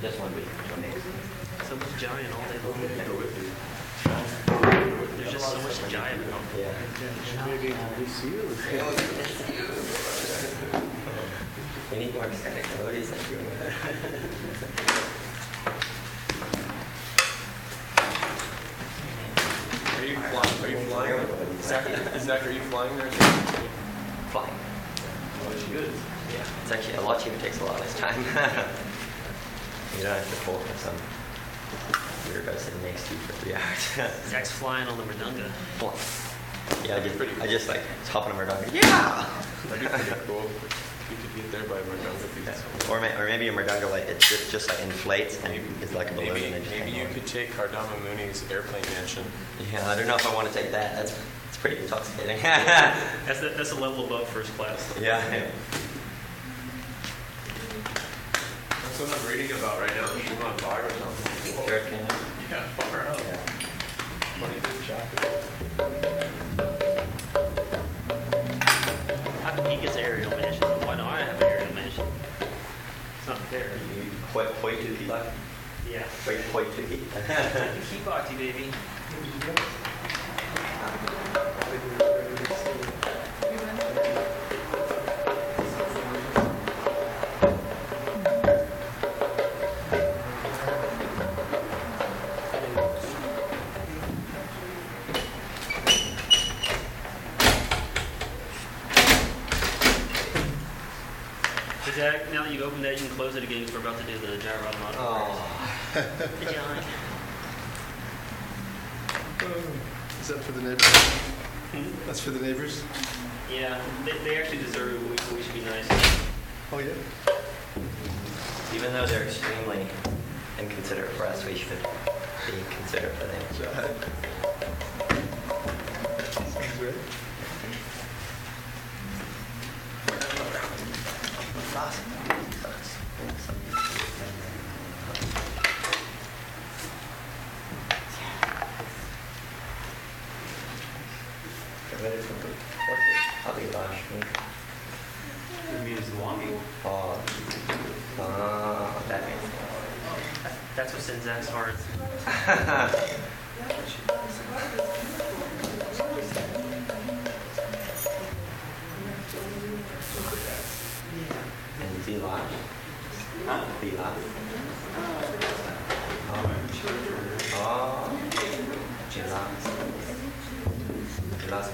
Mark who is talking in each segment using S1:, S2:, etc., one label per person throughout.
S1: Just 1 week.
S2: So much giant all day long. There's just so much giant.
S1: Yeah. We need more aesthetic devotees like you.
S3: Are you flying? Zach, are you flying there?
S1: Flying.
S3: Oh, good.
S1: Yeah. It's actually a lot cheaper. It takes a lot less time. You don't have to pull for some weirdo sitting next to you for 3 hours.
S2: Zach's flying on the Mridanga.
S1: Yeah, I just like hop on a Mridanga. Yeah!
S3: That'd be pretty cool. You could get there by Mridanga.
S1: Or maybe a Mridanga, like, it just like inflates and it's like a balloon.
S3: Maybe you could take Kardama Muni's airplane mansion.
S1: Yeah, I don't know if I want to take that. It's pretty intoxicating.
S2: That's a level above first class.
S1: Yeah.
S3: That's what I'm reading about right now. Srimad Bhagavatam.
S1: Sure, can you?
S3: Yeah, far out.
S1: Yeah.
S3: 22 chapters.
S2: How come he gets an aerial mansion? Why don't I have an aerial mansion? It's not fair.
S1: Hoi to like?
S2: Yeah.
S1: Hoi to eat.
S2: Keep bhakti, baby. Zach, now that you've opened that, you can close it again because we're about to do the Jairavada.
S1: Oh.
S2: Good job.
S4: Is that for the neighbors? That's for the neighbors?
S2: Yeah, they actually deserve it. We should be nice.
S4: Oh, yeah.
S1: Even though they're extremely inconsiderate for us, we should be considerate for them.
S4: Sounds great.
S2: It means walking.
S1: Oh, that makes sense.
S2: That's what's in Zach's heart.
S1: And Vila. Huh? Vila. Oh. Jilas. Jilas.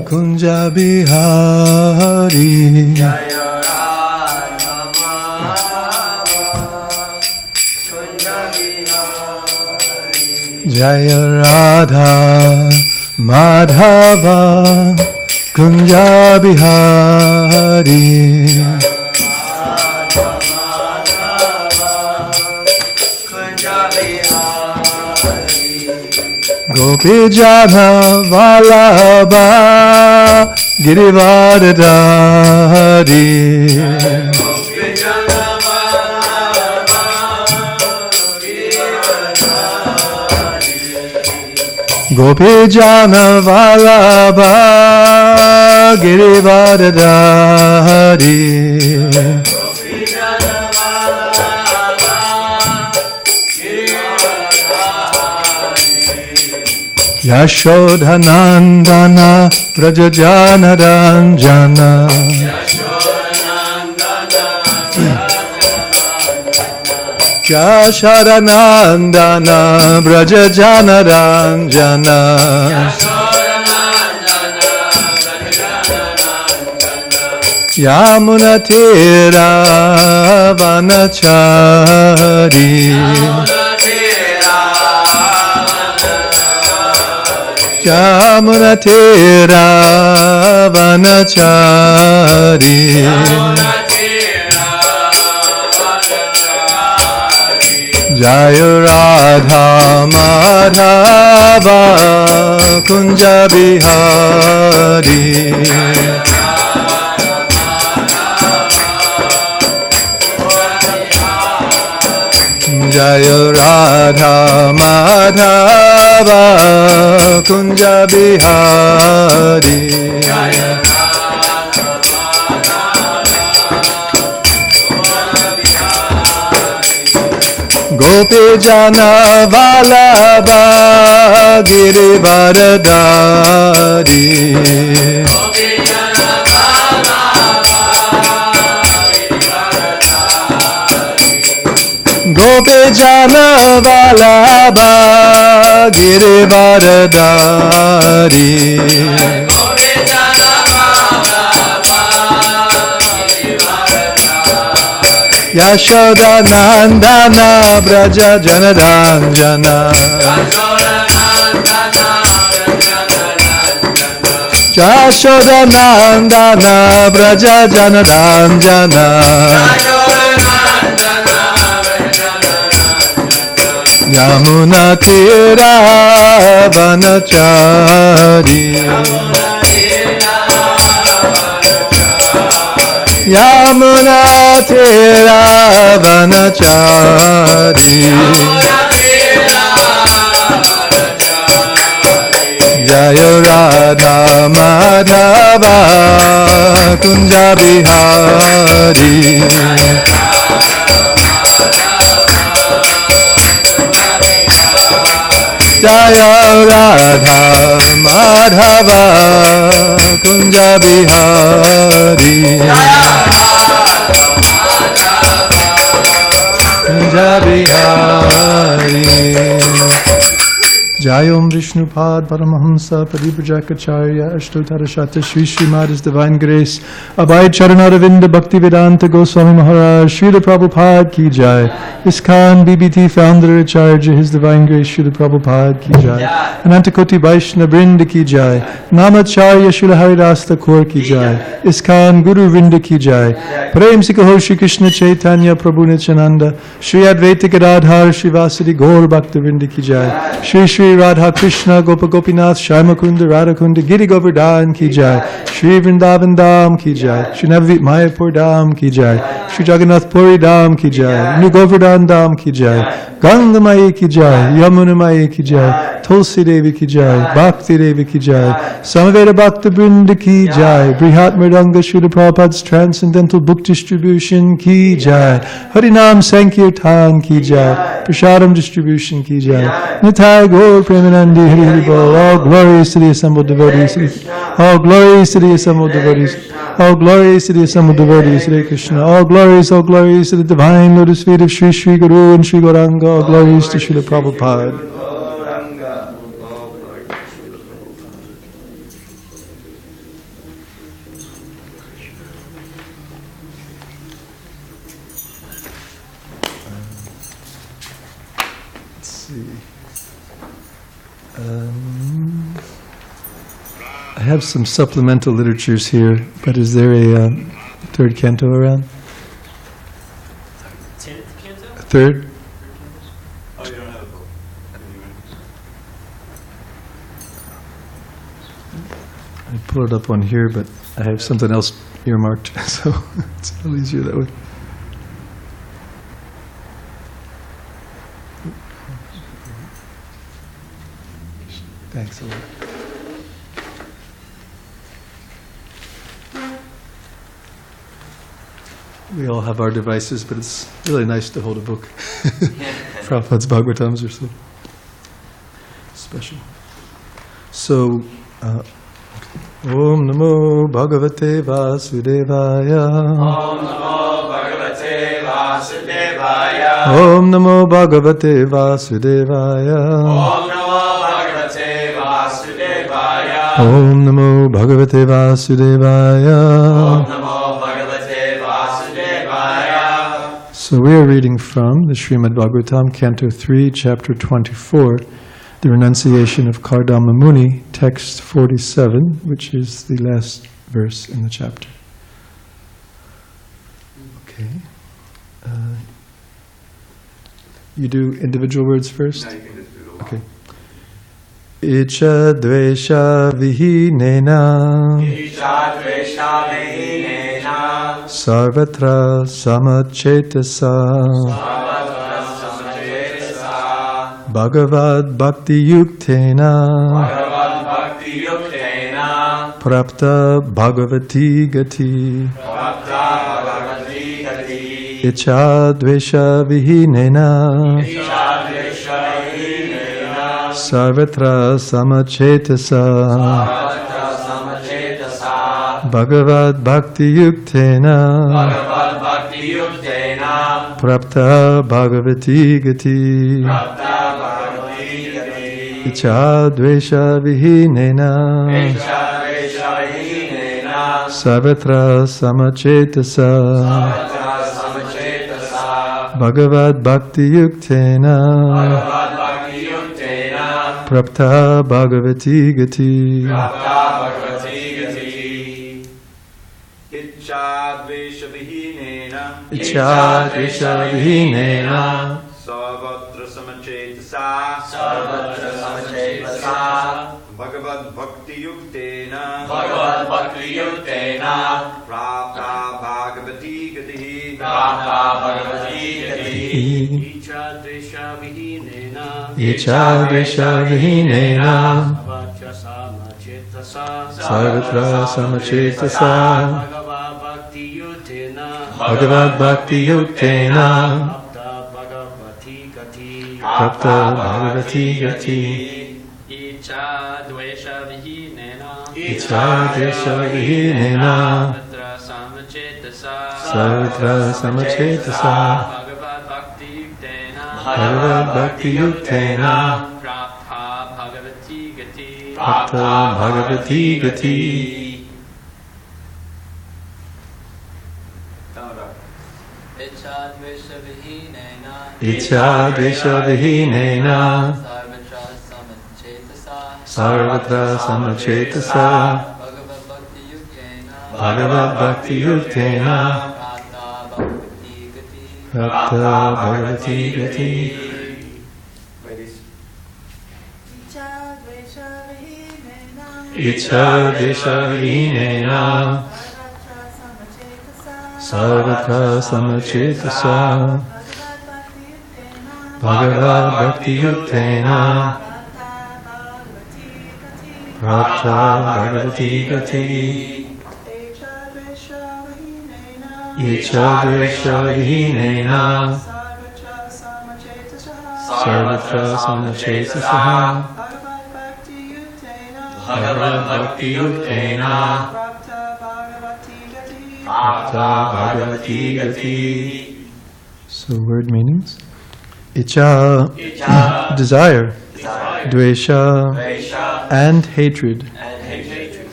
S4: Kunja Bihari
S1: Jaya Radha Madhava Kunja Bihari
S4: Jaya Radha Madhava Kunja Bihari Gopi Jana Vallabha Girivardhari Gopi Jana Vallabha Girivardhari Yashodhanandana Vrajajana Ranjana Yashodhanandana Vrajajana Ranjana Yamunatira Vanachari Yamunatira Vanachari Jaya Radha Madhava Kunja Bihari Jaya Radha Madhava Kunja Bihari Gopi Jana Vallabha Girivaradari Gopi Jana Vallabha Girivaradari Yashoda Nandana Braja Janaranjana Yashoda Nandana Braja Janaranjana Yamuna Tira Vanachari Yamuna Tira Vanachari Jaya Radha Madhava Kunja Bihari Jaya Radha Madhava Kunja Bihari Kunja Bihari Jayom Vishnupad Paramahamsa Padiprajakacharya Ashtotarashata Shri Srimad His Divine Grace Abhay Charanaravinda Bhakti Vedanta Goswami Maharaj Srila Prabhupada Ki Jai ISKCON BBT Founder Acharya His Divine Grace Srila Prabhupada Ki Jai Anantakoti Vaishnava Vrinda Ki Jai Namacharya Srila Haridas Thakur Ki Jai ISKCON Guru Vrinda Ki Jai Prem Sikaho Shri Krishna Chaitanya Prabhu Nityananda Shri Advaita Gadadhar Shri Vasadi Gaur Bhakta Vrinda Ki Jai Shri Shri Radha Krishna Gopa Gopinath Shyamakunda Radhakunda Giri Govardhan Ki Jai Shri Vrindavan Dham Ki Jai Shri Navadvip Mayapur Dham Ki Jai Shri Jagannath Puri Dham Ki Jai New Govardhan Dham Ki Jai Ganga Mai Ki Jai Yamuna Mai Ki Jai Tulsi Devi Ki Jai Bhakti Devi Ki Jai Samaveda Bhakta Vrinda Ki Jai Brihat Mridanga Srila Prabhupada's Transcendental Book Distribution Ki Jai Harinam Sankirtan Ki Jai Prashadam Distribution Ki Jai Nitai Gaur Premanandi Hari Hari Bol All glories to the assembled devotees All glories to the assembled devotees All glories to the assembled devotees Hare Krishna all glories to the divine lotus feet of Sri Sri Guru and Sri Gauranga all glories to Srila Prabhupada. Let's see. I have some supplemental literatures here, but is there a third canto around?
S2: 10th canto?
S4: Third?
S3: Oh, you don't have a book?
S4: I pull it up on here, but I have something else earmarked, so it's a little easier that way. Thanks a lot. We all have our devices, but it's really nice to hold a book. Prabhupada's Bhagavatams are so special. So, Om Namo Bhagavate Vasudevaya.
S3: Om Namo Bhagavate Vasudevaya.
S4: Om Namo Bhagavate Vasudevaya.
S3: Om Namo Bhagavate Vasudevaya.
S4: Om Namo Bhagavate Vasudevaya.
S3: Om Namo Bhagavate Vasudevaya.
S4: So we are reading from the Srimad Bhagavatam, Canto 3, Chapter 24, the renunciation of Kardama Muni, text 47, which is the last verse in the chapter. Okay. You do individual words first?
S3: No, you can just do the
S4: Okay. Icha dvesha vihinena sarvatra samachetasa Bhagavad bhakti yuktena prapta bhagavati gati Icha dvesha vihinena sarvatra samachetasa Bhagavad bhakti yuktena prapta bhagavati gati Icha dvesha vihinena sarvatra samachetasa Bhagavad bhakti yuktena prapta bhagavati gati
S3: Icha dvesha
S4: vihinena
S3: sarvatra samachetasa Bhagavad bhakti yuktena prapta bhagavati gati
S2: Icha dvesha vihinena
S4: Icha dvesha vihinena sarvatra samachetasa Bhagavad bhakti yuktena prapta bhagavati gati
S2: Icha dvesha vihinena
S4: Icha dvesha vihinena sarvatra samachetasa Bhagavad bhakti yuktena prapta bhagavati gati Icha dvesha vihinena sarvatra samachetasa Bhagavad bhakti yuktena prapta bhagavati gati Icha dvesha vihinena sarvatra samachetasa Bhagavad bhakti yuktena prapta bhagavati gati Icha dvesha vihinena sarvatra samachetasa Bhagavad bhakti yuktena prapta bhagavati gati. So word meanings. Icha, desire, dvesha, and hatred,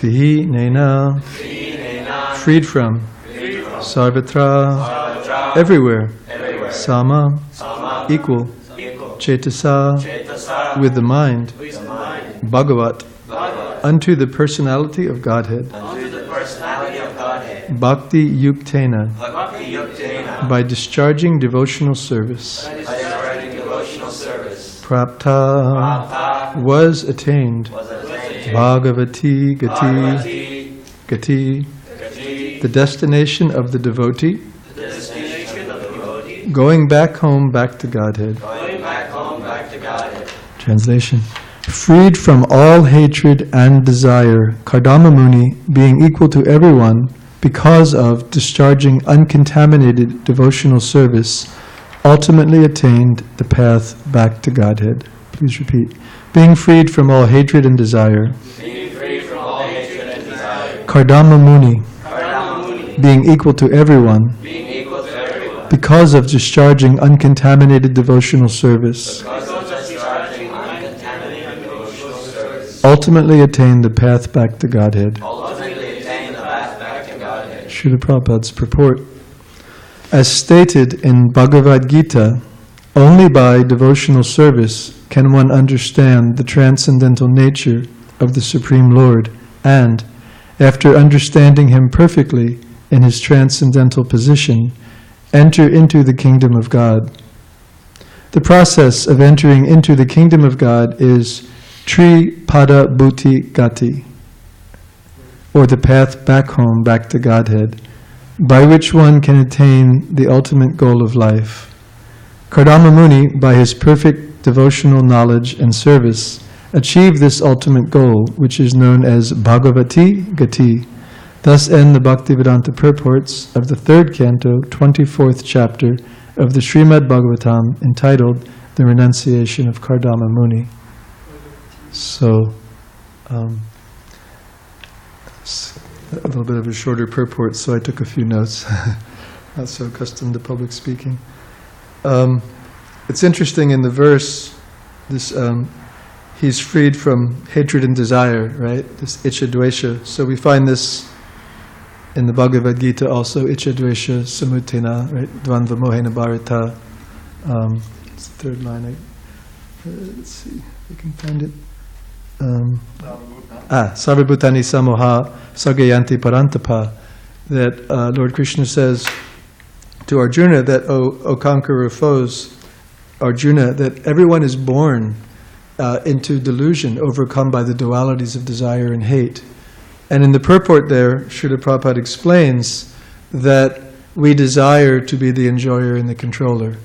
S4: vihinena, freed from, sarvatra, everywhere, sama, equal, chetasa, with the mind, bhagavat, unto the personality of Godhead, bhakti yuktena, by discharging devotional service, prapta, was attained, bhagavati gati, the destination of the devotee, going back home, back to Godhead. Translation. Freed from all hatred and desire, Kardama Muni, being equal to everyone, because of discharging uncontaminated devotional service, ultimately attained the path back to Godhead. Please repeat. Being freed from all hatred and desire. Kardama Muni, being equal to everyone, because of discharging uncontaminated devotional service, ultimately attain the path back to Godhead. Srila Prabhupada's purport. As stated in Bhagavad Gita, only by devotional service can one understand the transcendental nature of the Supreme Lord and, after understanding Him perfectly in His transcendental position, enter into the kingdom of God. The process of entering into the kingdom of God is Tri Pada Bhuti Gati, or the path back home, back to Godhead, by which one can attain the ultimate goal of life. Kardama Muni, by his perfect devotional knowledge and service, achieved this ultimate goal, which is known as Bhagavati Gati. Thus end the Bhaktivedanta purports of the 3rd canto, 24th chapter of the Srimad Bhagavatam, entitled The Renunciation of Kardama Muni. So, a little bit of a shorter purport, so I took a few notes. Not so accustomed to public speaking. It's interesting in the verse, this he's freed from hatred and desire, right? This icha dvesha. So we find this in the Bhagavad Gita also, icha dvesha samutena, right? Dvandva mohena bharata. It's the 3rd line. Let's see if we can find it. Sarvabhutani samoha sagayanti parantapa. That Lord Krishna says to Arjuna that, O conqueror of foes, Arjuna, that everyone is born into delusion, overcome by the dualities of desire and hate. And in the purport there, Srila Prabhupada explains that we desire to be the enjoyer and the controller.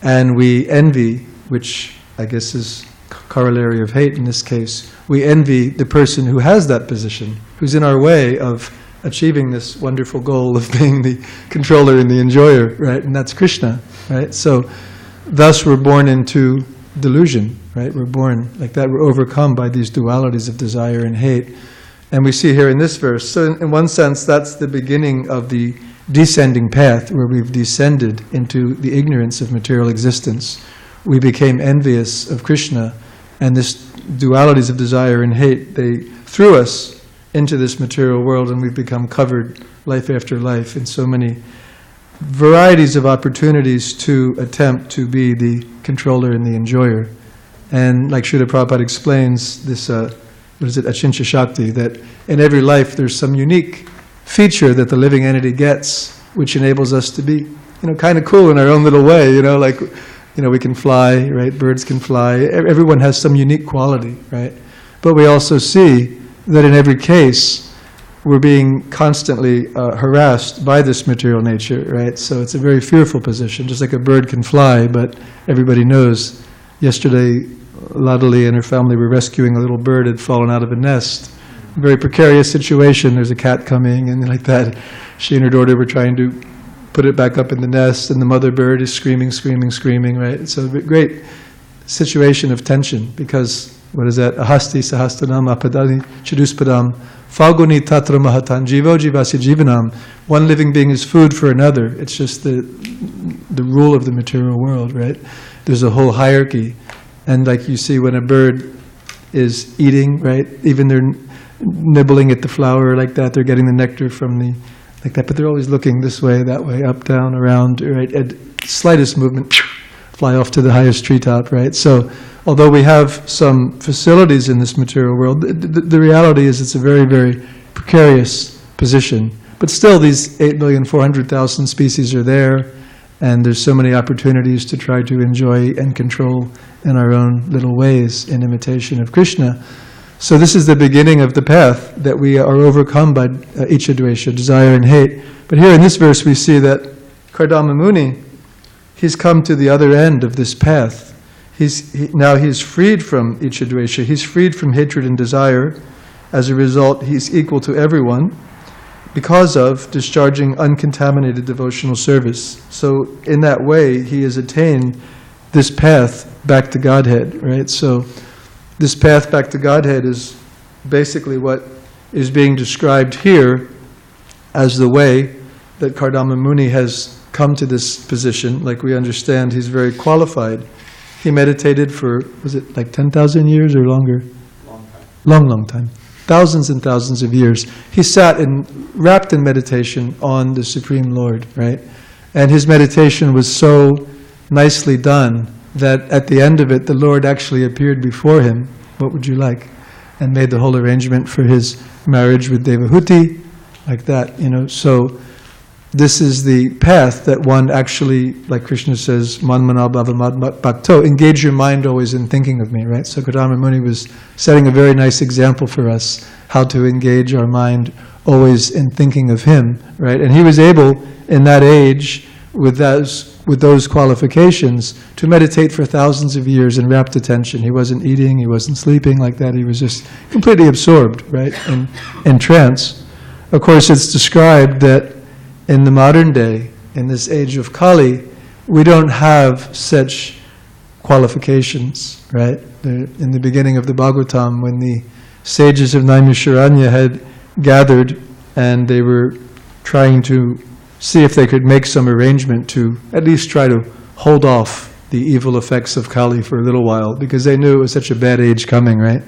S4: And we envy, which I guess is corollary of hate in this case, we envy the person who has that position, who's in our way of achieving this wonderful goal of being the controller and the enjoyer, right? And that's Krishna, right? So, thus we're born into delusion, right? We're born like that. We're overcome by these dualities of desire and hate. And we see here in this verse, so in one sense, that's the beginning of the descending path, where we've descended into the ignorance of material existence. We became envious of Krishna, and this dualities of desire and hate, they threw us into this material world, and we've become covered life after life in so many varieties of opportunities to attempt to be the controller and the enjoyer. And like Srila Prabhupada explains, this, Achincha Shakti, that in every life there's some unique feature that the living entity gets, which enables us to be, kind of cool in our own little way, we can fly, right? Birds can fly. Everyone has some unique quality, right? But we also see that in every case, we're being constantly harassed by this material nature, right? So it's a very fearful position, just like a bird can fly, but everybody knows. Yesterday, Ladali and her family were rescuing a little bird that had fallen out of a nest. A very precarious situation. There's a cat coming, and like that. She and her daughter were trying to put it back up in the nest, and the mother bird is screaming, right? So a great situation of tension, because, what is that? Ahasti sahastanam apadani chiduspadam falguni tatra mahatan jivo jivasi jivanam. One living being is food for another. It's just the rule of the material world, right? There's a whole hierarchy. And like you see when a bird is eating, right? Even they're nibbling at the flower like that, they're getting the nectar from the, like that, but they're always looking this way, that way, up, down, around, right? At slightest movement, fly off to the highest treetop, right? So, although we have some facilities in this material world, the reality is it's a very, very precarious position. But still, these 8,400,000 species are there, and there's so many opportunities to try to enjoy and control in our own little ways in imitation of Krishna. So this is the beginning of the path, that we are overcome by icha dvesha, desire and hate. But here in this verse we see that Kardama Muni, he's come to the other end of this path. Now he's freed from icha dvesha, he's freed from hatred and desire. As a result, he's equal to everyone because of discharging uncontaminated devotional service. So in that way, he has attained this path back to Godhead, right? So this path back to Godhead is basically what is being described here as the way that Kardama Muni has come to this position. Like we understand, he's very qualified. He meditated for, was it like 10,000 years or longer? Long time. Thousands and thousands of years. He sat wrapped in meditation on the Supreme Lord, right? And his meditation was so nicely done that at the end of it, the Lord actually appeared before him. What would you like? And made the whole arrangement for his marriage with Devahuti, like that, So this is the path that one actually, like Krishna says, man mana bhava mad bhakto, engage your mind always in thinking of me, right? So Gotama Muni was setting a very nice example for us, how to engage our mind always in thinking of him, right? And he was able, in that age, with those qualifications, to meditate for thousands of years in rapt attention. He wasn't eating, he wasn't sleeping like that, he was just completely absorbed, right, in trance. Of course, it's described that in the modern day, in this age of Kali, we don't have such qualifications, right? In the beginning of the Bhagavatam, when the sages of Naimisharanya had gathered and they were trying to see if they could make some arrangement to at least try to hold off the evil effects of Kali for a little while, because they knew it was such a bad age coming, right?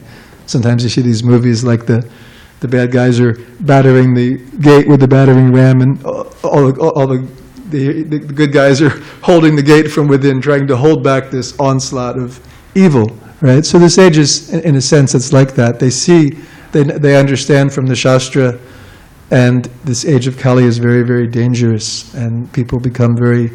S4: Sometimes you see these movies like the bad guys are battering the gate with the battering ram, and all the good guys are holding the gate from within, trying to hold back this onslaught of evil, right? So this age is, in a sense, it's like that. They see, they understand from the Shastra, and this age of Kali is very, very dangerous, and people become very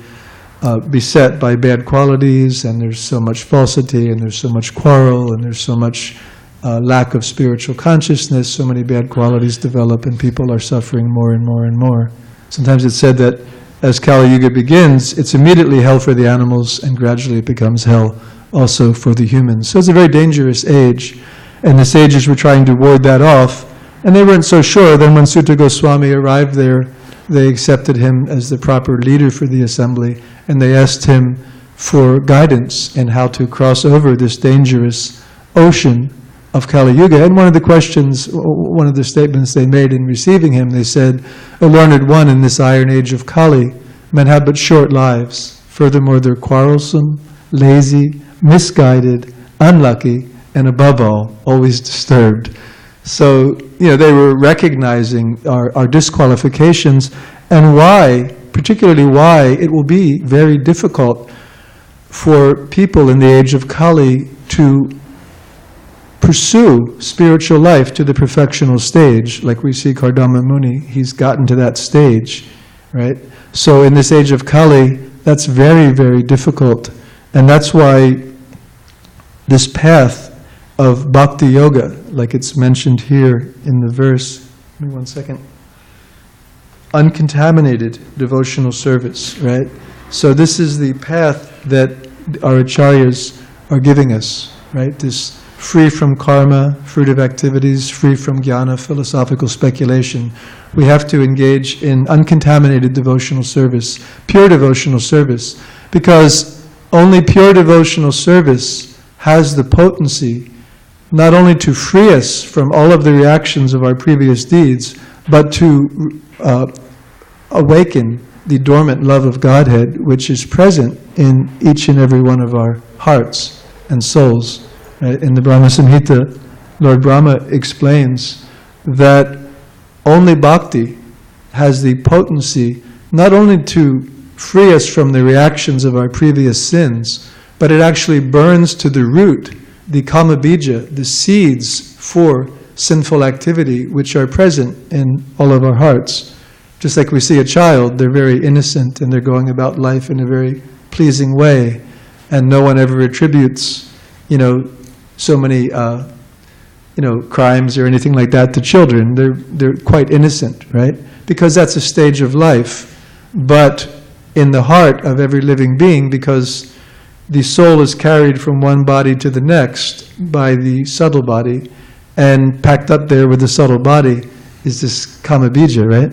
S4: beset by bad qualities, and there's so much falsity, and there's so much quarrel, and there's so much lack of spiritual consciousness, so many bad qualities develop, and people are suffering more and more and more. Sometimes it's said that as Kali Yuga begins, it's immediately hell for the animals, and gradually it becomes hell also for the humans. So it's a very dangerous age, and the sages were trying to ward that off, and they weren't so sure. Then when Sutta Goswami arrived there, they accepted him as the proper leader for the assembly, and they asked him for guidance in how to cross over this dangerous ocean of Kali Yuga. And one of the questions, one of the statements they made in receiving him, they said, "O learned one, in this iron age of Kali, men have but short lives. Furthermore, they're quarrelsome, lazy, misguided, unlucky, and above all, always disturbed." So, they were recognizing our disqualifications, and why, particularly why it will be very difficult for people in the age of Kali to pursue spiritual life to the perfectional stage. Like we see Kardama Muni, he's gotten to that stage, right? So in this age of Kali, that's very, very difficult. And that's why this path of bhakti yoga, like it's mentioned here in the verse, give me 1 second, uncontaminated devotional service, right? So this is the path that our acharyas are giving us, right? This free from karma, fruitive activities, free from jnana, philosophical speculation. We have to engage in uncontaminated devotional service, pure devotional service, because only pure devotional service has the potency not only to free us from all of the reactions of our previous deeds, but to awaken the dormant love of Godhead, which is present in each and every one of our hearts and souls. In the Brahma Samhita, Lord Brahma explains that only bhakti has the potency not only to free us from the reactions of our previous sins, but it actually burns to the root the kama bija, the seeds for sinful activity, which are present in all of our hearts. Just like we see a child, they're very innocent and they're going about life in a very pleasing way, and no one ever attributes, so many, crimes or anything like that to children. They're quite innocent, right? Because that's a stage of life. But in the heart of every living being, because the soul is carried from one body to the next by the subtle body, and packed up there with the subtle body is this kama bija, right?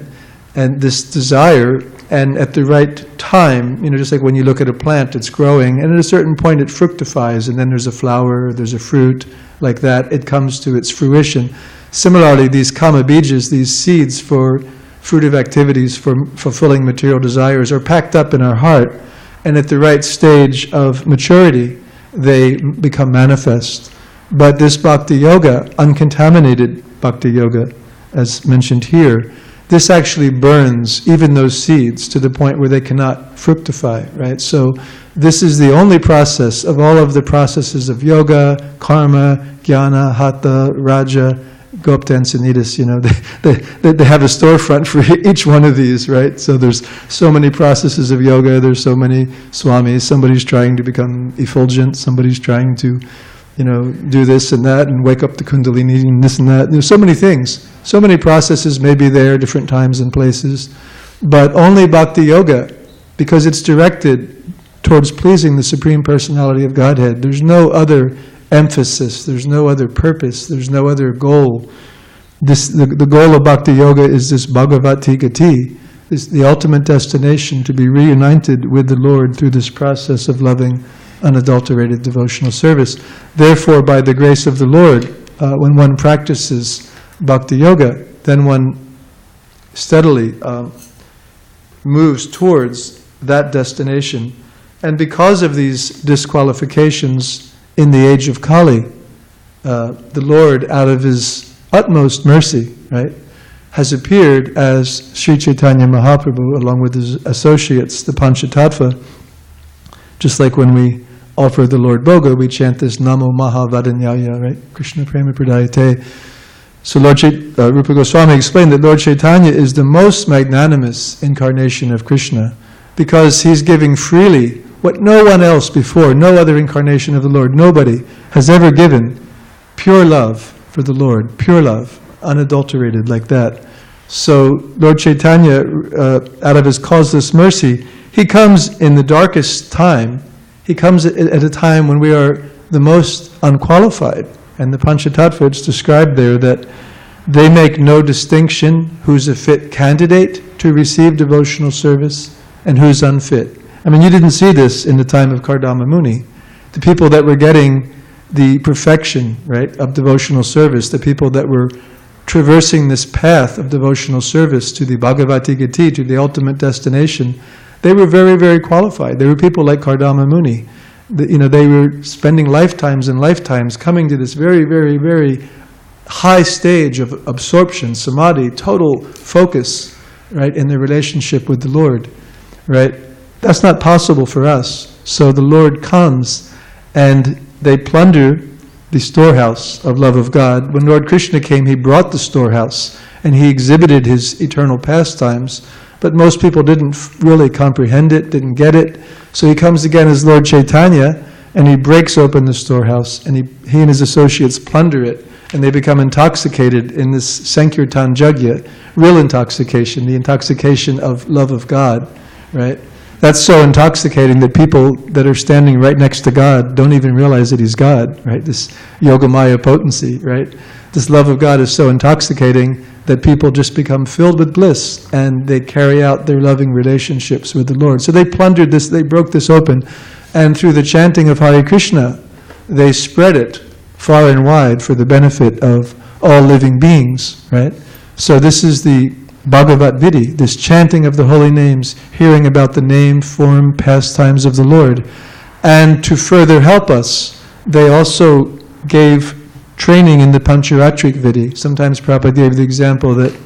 S4: And this desire, and at the right time, just like when you look at a plant, it's growing, and at a certain point it fructifies, and then there's a flower, there's a fruit, like that, it comes to its fruition. Similarly, these kama bijas, these seeds for fruitive activities, for fulfilling material desires, are packed up in our heart, and at the right stage of maturity, they become manifest. But this bhakti yoga, uncontaminated bhakti yoga, as mentioned here, this actually burns even those seeds to the point where they cannot fructify, right? So this is the only process of all of the processes of yoga, karma, jnana, hatha, raja, go up to Encinitas, they have a storefront for each one of these, right? So there's so many processes of yoga, there's so many swamis, somebody's trying to become effulgent, somebody's trying to, do this and that and wake up the kundalini and this and that. There's so many things, so many processes may be there, different times and places, but only bhakti yoga, because it's directed towards pleasing the Supreme Personality of Godhead. There's no other emphasis, there's no other purpose, there's no other goal. The goal of bhakti yoga is this bhagavati gati, the ultimate destination, to be reunited with the Lord through this process of loving, unadulterated devotional service. Therefore, by the grace of the Lord, when one practices bhakti yoga, then one steadily moves towards that destination. And because of these disqualifications in the age of Kali, the Lord, out of His utmost mercy, right, has appeared as Sri Chaitanya Mahaprabhu along with His associates, the Panchatattva. Just like when we offer the Lord Bhoga, we chant this Namo Mahavadanyaya, right? Krishna Prema Pradayate. So Rupa Goswami explained that Lord Chaitanya is the most magnanimous incarnation of Krishna, because He's giving freely what no one else before, no other incarnation of the Lord, nobody has ever given, pure love for the Lord, pure love, unadulterated like that. So Lord Chaitanya, out of His causeless mercy, He comes in the darkest time. He comes at a time when we are the most unqualified. And the Panchatattva, it's described there that they make no distinction who's a fit candidate to receive devotional service and who's unfit. I mean, you didn't see this in the time of Kardama Muni. The people that were getting the perfection, right, of devotional service, the people that were traversing this path of devotional service to the Bhagavati Gati, to the ultimate destination, they were very, very qualified. They were people like Kardama Muni. They were spending lifetimes and lifetimes coming to this very, very, very high stage of absorption, samadhi, total focus, right, in their relationship with the Lord, right? That's not possible for us. So the Lord comes and they plunder the storehouse of love of God. When Lord Krishna came, He brought the storehouse and He exhibited His eternal pastimes, but most people didn't really comprehend it, didn't get it. So He comes again as Lord Chaitanya and He breaks open the storehouse and he and His associates plunder it, and they become intoxicated in this Sankirtan Jagya, real intoxication, the intoxication of love of God, right? That's so intoxicating that people that are standing right next to God don't even realize that He's God, right? This Yogamaya potency, right? This love of God is so intoxicating that people just become filled with bliss and they carry out their loving relationships with the Lord. So they plundered this, they broke this open, and through the chanting of Hare Krishna, they spread it far and wide for the benefit of all living beings, right? So this is the Bhagavat Vidhi, this chanting of the holy names, hearing about the name, form, pastimes of the Lord. And to further help us, they also gave training in the Pancharatrik Vidhi. Sometimes Prabhupada gave the example that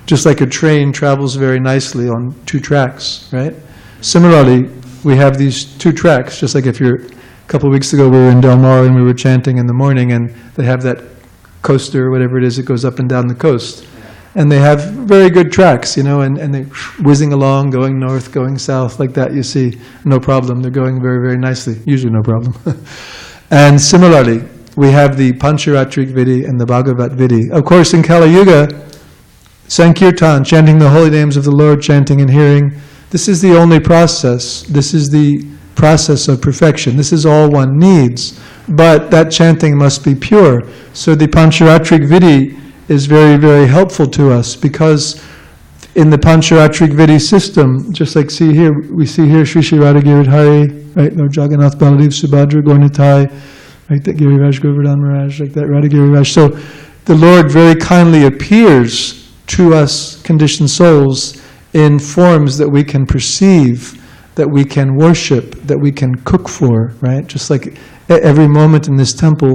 S4: just like a train travels very nicely on two tracks, right? Similarly, we have these two tracks, just like if you're, a couple of weeks ago we were in Del Mar and we were chanting in the morning, and they have that coaster, whatever it is, that goes up and down the coast. And they have very good tracks, and they're whizzing along, going north, going south, like that, you see, no problem. They're going very, very nicely, usually no problem. And similarly, we have the Pancharatrik Vidhi and the Bhagavat Vidhi. Of course, in Kali Yuga, Sankirtan, chanting the holy names of the Lord, chanting and hearing, this is the only process. This is the process of perfection. This is all one needs. But that chanting must be pure. So the Pancharatrik Vidhi is very, very helpful to us, because in the Pancharatrik Vidhi system, just like we see here Sri Sri Radha Giridhari, right, Lord Jagannath, Baladev, Subhadra, Gaurnitai, like that Giriraj Govardhan Maharaj, like that Radha Giriraj. So the Lord very kindly appears to us conditioned souls in forms that we can perceive, that we can worship, that we can cook for, right? Just like every moment in this temple,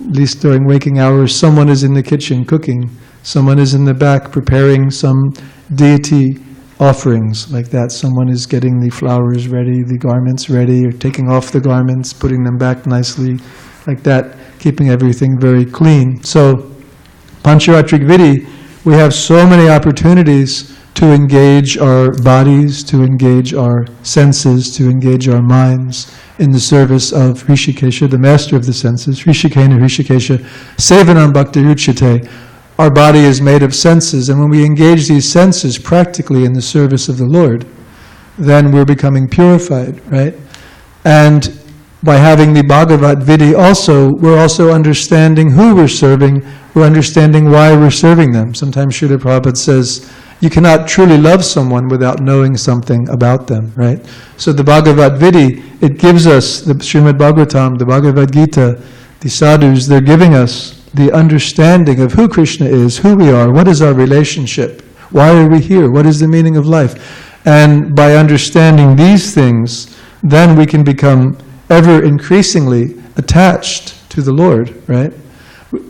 S4: at least during waking hours, someone is in the kitchen cooking, someone is in the back preparing some deity offerings, like that. Someone is getting the flowers ready, the garments ready, or taking off the garments, putting them back nicely, like that, keeping everything very clean. So Pancharatric Vidhi, we have so many opportunities to engage our bodies, to engage our senses, to engage our minds in the service of Hrishikesha, the master of the senses. Hrishikena Hrishikesha, Sevanam Bhakti Uchyate. Our body is made of senses, and when we engage these senses practically in the service of the Lord, then we're becoming purified, right? And by having the Bhagavat Vidhi also, we're also understanding who we're serving, we're understanding why we're serving them. Sometimes Srila Prabhupada says, you cannot truly love someone without knowing something about them, right? So the Bhagavat Vidhi, it gives us, the Srimad Bhagavatam, the Bhagavad Gita, the sadhus, they're giving us the understanding of who Krishna is, who we are, what is our relationship, why are we here, what is the meaning of life. And by understanding these things, then we can become ever increasingly attached to the Lord, right?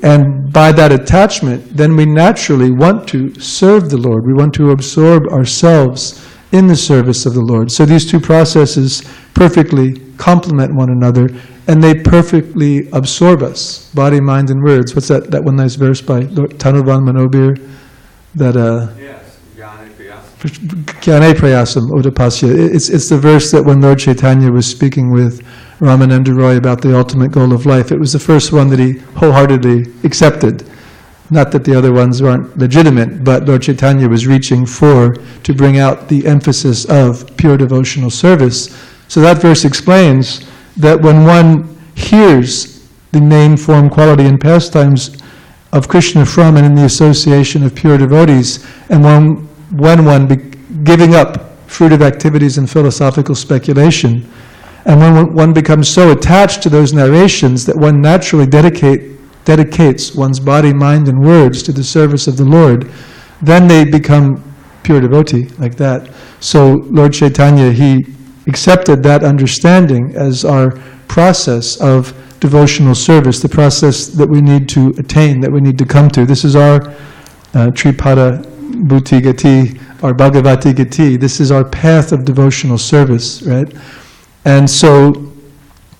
S4: And by that attachment, then we naturally want to serve the Lord. We want to absorb ourselves in the service of the Lord. So these two processes perfectly complement one another, and they perfectly absorb us, body, mind, and words. What's that one nice verse by Tanuvan Manobir? That
S3: Yes,
S4: Jnane Prayasam Udapasya. It's the verse that when Lord Chaitanya was speaking with Ramananda Roy about the ultimate goal of life, it was the first one that he wholeheartedly accepted. Not that the other ones weren't legitimate, but Lord Chaitanya was reaching to bring out the emphasis of pure devotional service. So that verse explains that when one hears the name, form, quality, and pastimes of Krishna from and in the association of pure devotees, and when one giving up fruitive activities and philosophical speculation, and when one becomes so attached to those narrations that one naturally dedicates one's body, mind, and words to the service of the Lord, then they become pure devotee, like that. So Lord Chaitanya, he accepted that understanding as our process of devotional service, the process that we need to attain, that we need to come to. This is our Tripada Bhuti Gati, our Bhagavati Gati. This is our path of devotional service, right? And so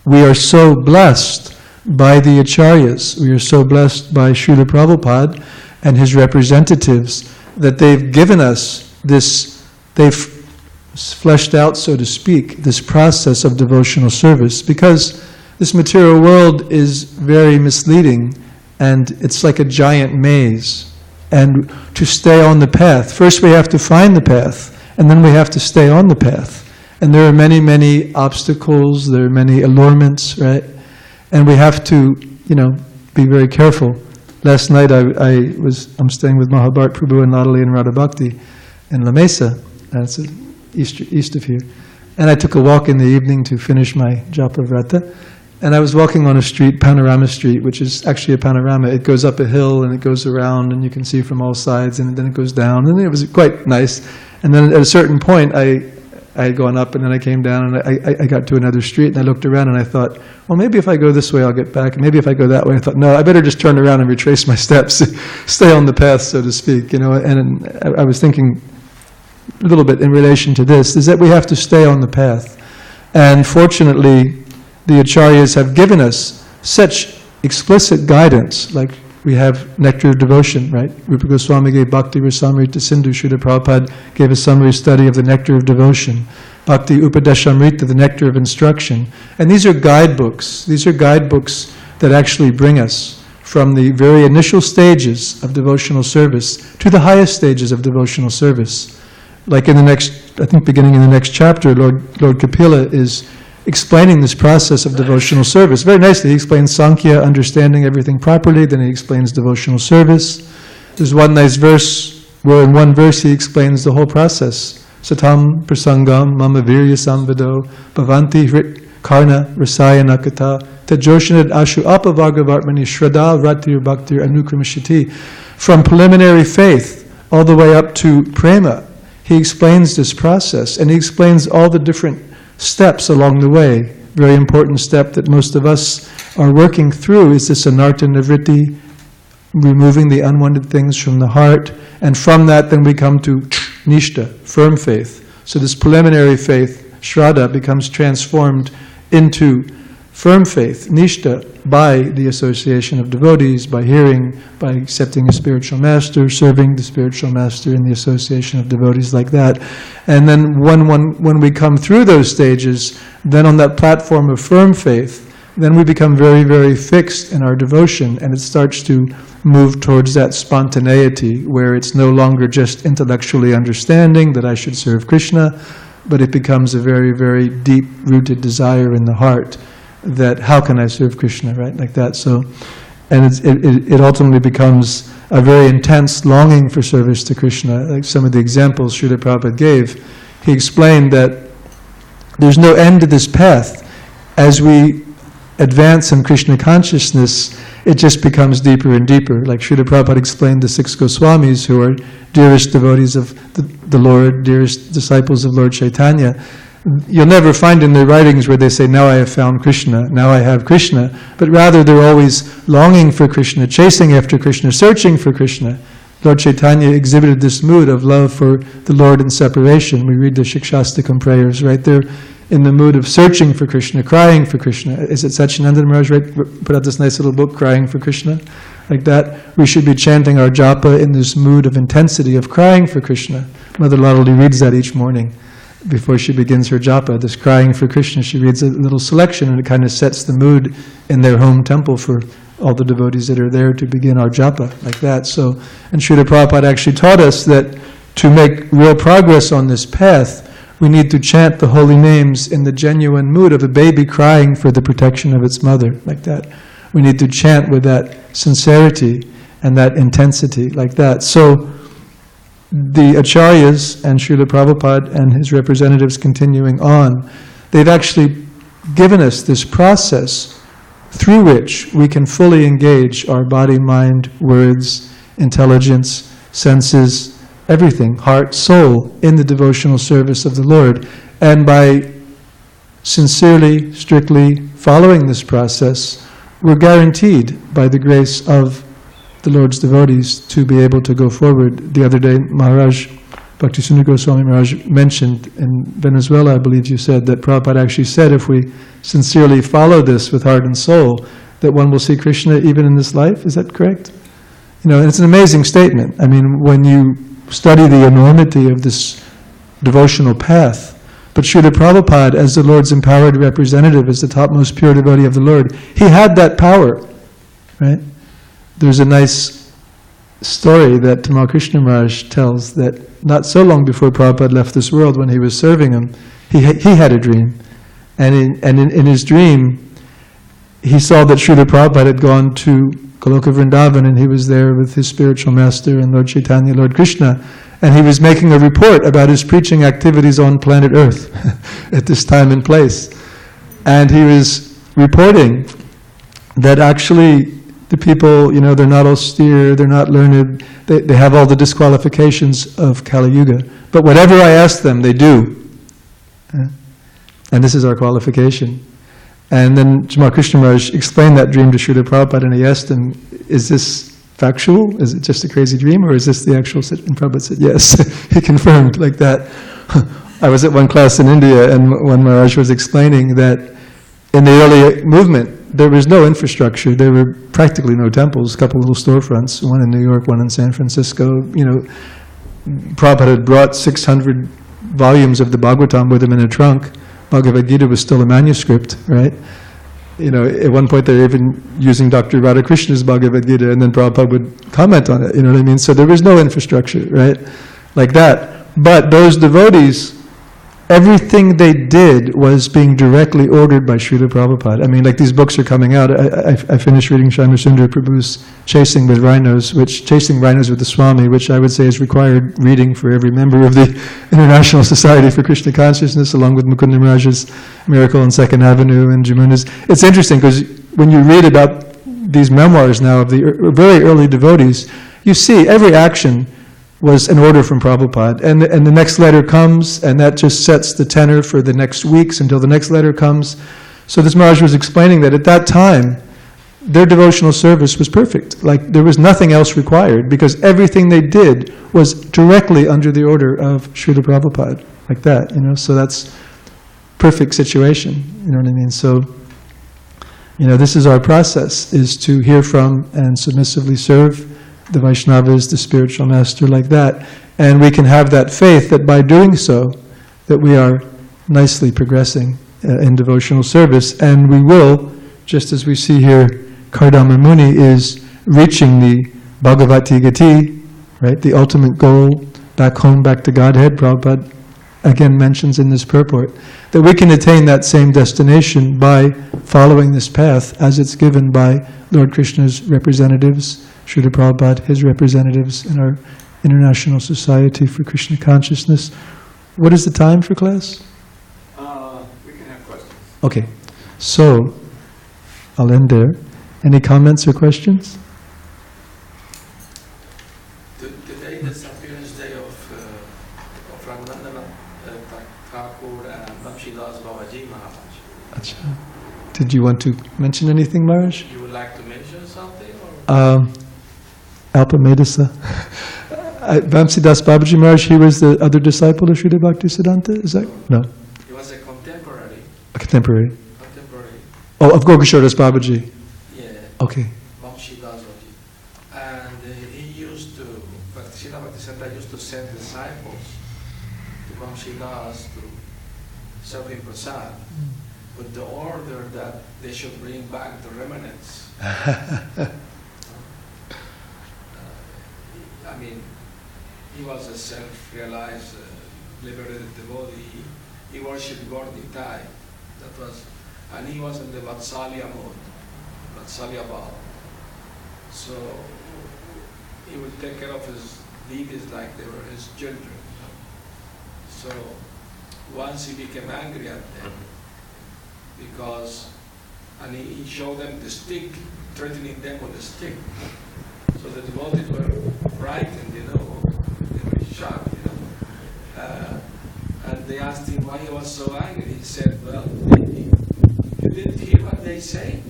S4: we are so blessed by the Acharyas, we are so blessed by Srila Prabhupada and his representatives that they've given us this, they've fleshed out, so to speak, this process of devotional service, because this material world is very misleading and it's like a giant maze. And to stay on the path, first we have to find the path, and then we have to stay on the path. And there are many, many obstacles, there are many allurements, right? And we have to, be very careful. Last night I'm staying with Mahabharat Prabhu and Natalie and Radha Bhakti in La Mesa, that's east of here. And I took a walk in the evening to finish my Japa Vrata. And I was walking on a street, Panorama Street, which is actually a panorama. It goes up a hill and it goes around and you can see from all sides, and then it goes down, and it was quite nice. And then at a certain point, I had gone up and then I came down and I got to another street and I looked around and I thought, well, maybe if I go this way I'll get back, and maybe if I go that way. I thought, no, I better just turn around and retrace my steps, stay on the path, so to speak. And I was thinking a little bit in relation to this, is that we have to stay on the path. And fortunately, the Acharyas have given us such explicit guidance, like we have Nectar of Devotion, right? Rupa Goswami gave Bhakti Rasamrita Sindhu, Srila Prabhupada gave a summary study of the Nectar of Devotion, Bhakti Upadeshamrita, the Nectar of Instruction. And these are guidebooks. These are guidebooks that actually bring us from the very initial stages of devotional service to the highest stages of devotional service. Like in the next, I think beginning in the next chapter, Lord Kapila is explaining this process of devotional service. Very nicely, he explains Sankhya, understanding everything properly, then he explains devotional service. There's one nice verse where in one verse he explains the whole process. Satam prasangam mama virya samvado bhavanti hrit karna rasaya nakata tajoshanad ashu apavagavartmani shraddha ratir bhaktir anukramashiti. From preliminary faith all the way up to prema, he explains this process, and he explains all the different steps along the way. Very important step that most of us are working through is this anartha nivritti, removing the unwanted things from the heart, and from that then we come to nishta, firm faith. So this preliminary faith, shraddha, becomes transformed into firm faith, nishta, by the association of devotees, by hearing, by accepting a spiritual master, serving the spiritual master in the association of devotees like that. And then when we come through those stages, then on that platform of firm faith, then we become very, very fixed in our devotion, and it starts to move towards that spontaneity, where it's no longer just intellectually understanding that I should serve Krishna, but it becomes a very, very deep-rooted desire in the heart that how can I serve Krishna, right, like that. So, and it ultimately becomes a very intense longing for service to Krishna. Like some of the examples Srila Prabhupada gave, he explained that there's no end to this path. As we advance in Krishna consciousness, it just becomes deeper and deeper. Like Srila Prabhupada explained the 6 Goswamis, who are dearest devotees of the Lord, dearest disciples of Lord Chaitanya. You'll never find in their writings where they say, now I have found Krishna, now I have Krishna, but rather they're always longing for Krishna, chasing after Krishna, searching for Krishna. Lord Chaitanya exhibited this mood of love for the Lord in separation. We read the Shikshastakam prayers, right? They're in the mood of searching for Krishna, crying for Krishna. Is it Satchidananda Maharaj, right? Put out this nice little book, Crying for Krishna? Like that. We should be chanting our japa in this mood of intensity, of crying for Krishna. Mother Lalali reads that each morning before she begins her japa, this crying for Krishna. She reads a little selection, and it kind of sets the mood in their home temple for all the devotees that are there to begin our japa, like that. So, and Srila Prabhupada actually taught us that to make real progress on this path, we need to chant the holy names in the genuine mood of a baby crying for the protection of its mother, like that. We need to chant with that sincerity and that intensity, like that. So, the Acharyas and Srila Prabhupada and his representatives continuing on, they've actually given us this process through which we can fully engage our body, mind, words, intelligence, senses, everything, heart, soul, in the devotional service of the Lord. And by sincerely, strictly following this process, we're guaranteed by the grace of the Lord's devotees to be able to go forward. The other day, Maharaj, Bhaktisinoda Goswami Maharaj mentioned in Venezuela, I believe you said, that Prabhupada actually said if we sincerely follow this with heart and soul, that one will see Krishna even in this life. Is that correct? You know, and it's an amazing statement. I mean, when you study the enormity of this devotional path, but Srila Prabhupada, as the Lord's empowered representative, as the topmost pure devotee of the Lord, he had that power, right? There's a nice story that Tamal Krishna Maharaj tells that not so long before Prabhupada left this world, when he was serving him, he had a dream. And in his dream, he saw that Srila Prabhupada had gone to Goloka Vrindavan, and he was there with his spiritual master and Lord Chaitanya, Lord Krishna, and he was making a report about his preaching activities on planet Earth at this time and place. And he was reporting that actually the people, you know, they're not austere, they're not learned, they have all the disqualifications of Kali Yuga. But whatever I ask them, they do. And this is our qualification. And then Tamal Krishna Maharaj explained that dream to Srila Prabhupada, and he asked him, is this factual? Is it just a crazy dream, or is this the actual? And Prabhupada said, yes. He confirmed like that. I was at one class in India, and when Maharaj was explaining that in the early movement, there was no infrastructure. There were practically no temples, a couple little storefronts, one in New York, one in San Francisco. You know, Prabhupada had brought 600 volumes of the Bhagavatam with him in a trunk. Bhagavad Gita was still a manuscript, right? You know, at one point they were even using Dr. Radhakrishna's Bhagavad Gita, and then Prabhupada would comment on it, you know what I mean? So there was no infrastructure, right? Like that. But those devotees, everything they did was being directly ordered by Srila Prabhupada. I mean, like these books are coming out. I finished reading Shyamasundar Prabhu's Chasing with Rhinos, Chasing Rhinos with the Swami, which I would say is required reading for every member of the International Society for Krishna Consciousness, along with Mukunda Maharaj's Miracle on Second Avenue and Jamuna's. It's interesting because when you read about these memoirs now of the very early devotees, you see every action was an order from Prabhupada. And the next letter comes, and that just sets the tenor for the next weeks until the next letter comes. So this Maharaj was explaining that at that time, their devotional service was perfect. Like, there was nothing else required, because everything they did was directly under the order of Srila Prabhupada. Like that, you know, so that's perfect situation, you know what I mean? So This is our process, is to hear from and submissively serve the Vaishnavas, the spiritual master, like that. And we can have that faith that by doing so, that we are nicely progressing in devotional service. And we will, just as we see here, Kardama Muni is reaching the Bhagavati Gati, right? The ultimate goal, back home, back to Godhead. Prabhupada again mentions in this purport that we can attain that same destination by following this path as it's given by Lord Krishna's representatives, Srila Prabhupada, his representatives in our International Society for Krishna Consciousness. What is the time for class?
S3: We can have questions.
S4: Okay, so I'll end there. Any comments or questions?
S5: Today is the appearance day of Raghunandan Thakur and Bamshidas Babaji Maharaj.
S4: Achha. Did you want to mention anything, Maharaj?
S5: You would like to mention something? Or?
S4: Alpamedasa. Bamsidas Babaji Maharaj, he was the other disciple of Srila Bhaktisiddhanta, is that? No.
S5: He was a contemporary.
S4: A contemporary.
S5: Contemporary.
S4: Oh, of Gokishodas Babaji.
S5: Yeah.
S4: Okay.
S5: Bamshidas Babaji. And he used to, Srila Bhaktisiddhanta used to send disciples to Bamshidas to serve him prasad with the order that they should bring back the remnants. I mean, he was a self-realized, liberated devotee. He worshipped God Nitai. That was, and he was in the Vatsalya mode, Vatsalya Bhav. So he would take care of his devotees like they were his children. So once he became angry at them, because, and he showed them the stick, threatening them with the stick. So the devotees were frightened, they were shocked, and they asked him why he was so angry. He said, well, you didn't hear what they say?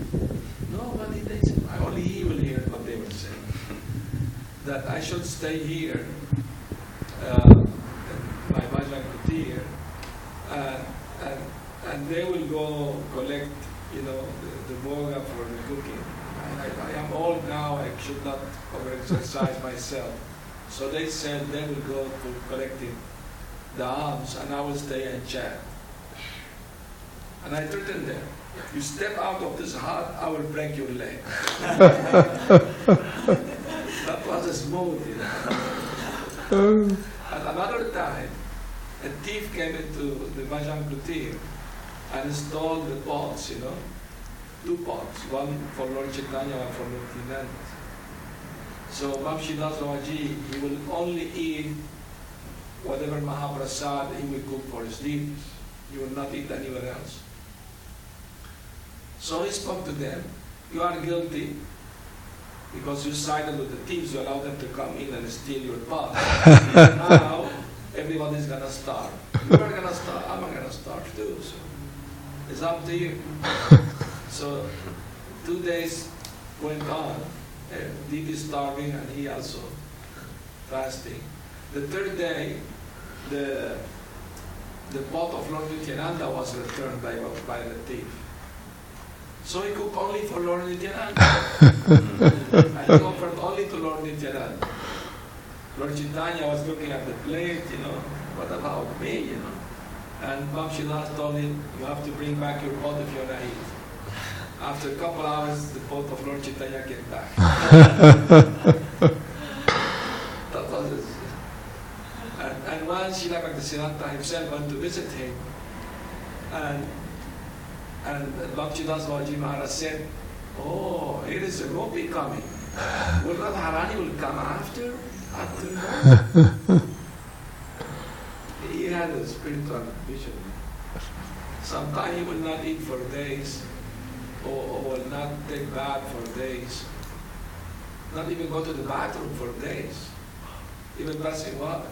S5: No, what did they say? Only he will hear what they were saying. That I should stay here, my Bhajan Kutir, and they will go collect, the bhoga for the cooking. I am old now, I should not over-exercise myself. So they said they will go to collecting the alms and I will stay and chat. And I threatened them, if you step out of this hut, I will break your leg. That was a smooth, At another time, a thief came into the Bhajan Kutir and stole the pots, 2 pots, one for Lord Chaitanya, one for Lord Nityananda. So Bamshidas Babaji, he will only eat whatever Mahaprasad he will cook for his devotees. He will not eat anywhere else. So he spoke to them, you are guilty because you sided with the thieves, you allowed them to come in and steal your pot. Now everybody's going to starve. You are going to starve, I'm going to starve too. So it's up to you. So 2 days went on, Devi starving and he also fasting. The 3rd day, the pot of Lord Nityananda was returned by the thief. So he cooked only for Lord Nityananda. And he offered only to Lord Nityananda. Lord Chaitanya was looking at the plate, what about me, And Bamshidas told him, you have to bring back your pot if you're not eat. After a couple hours, the pot of Lord Chaitanya came back. That was it. And once Srila Bhaktisiddhanta himself went to visit him, and Bhaktidas Babaji Maharaj said, oh, here is a gopi coming. Will Radharani will come after no? He had a spiritual vision. Sometimes he will not eat for days, or will not take bath for days, not even go to the bathroom for days, even passing water.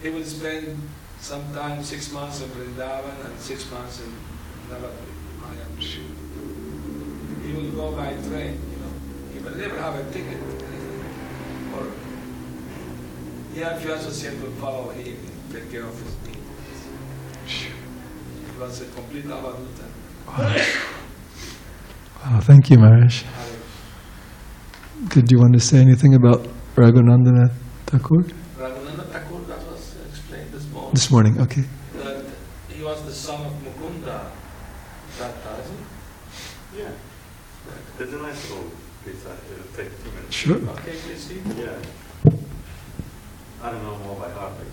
S5: He will spend sometimes 6 months in Vrindavan and 6 months in Navadvip. He will go by train, He will never have a ticket. Or he had few associates will follow him and take care of his needs. He was a complete avaduta.
S4: Oh, thank you, Maharaj. Did you want to say anything about Raghunandana Thakur?
S5: Raghunandana Thakur, that was explained this morning.
S4: This morning, okay.
S5: That he was the son of Mukunda Datta, isn't he?
S3: Yeah. There's a nice little piece that it'll take 2 minutes.
S4: Sure.
S5: Okay, please see.
S3: Yeah. I don't know more by heart, but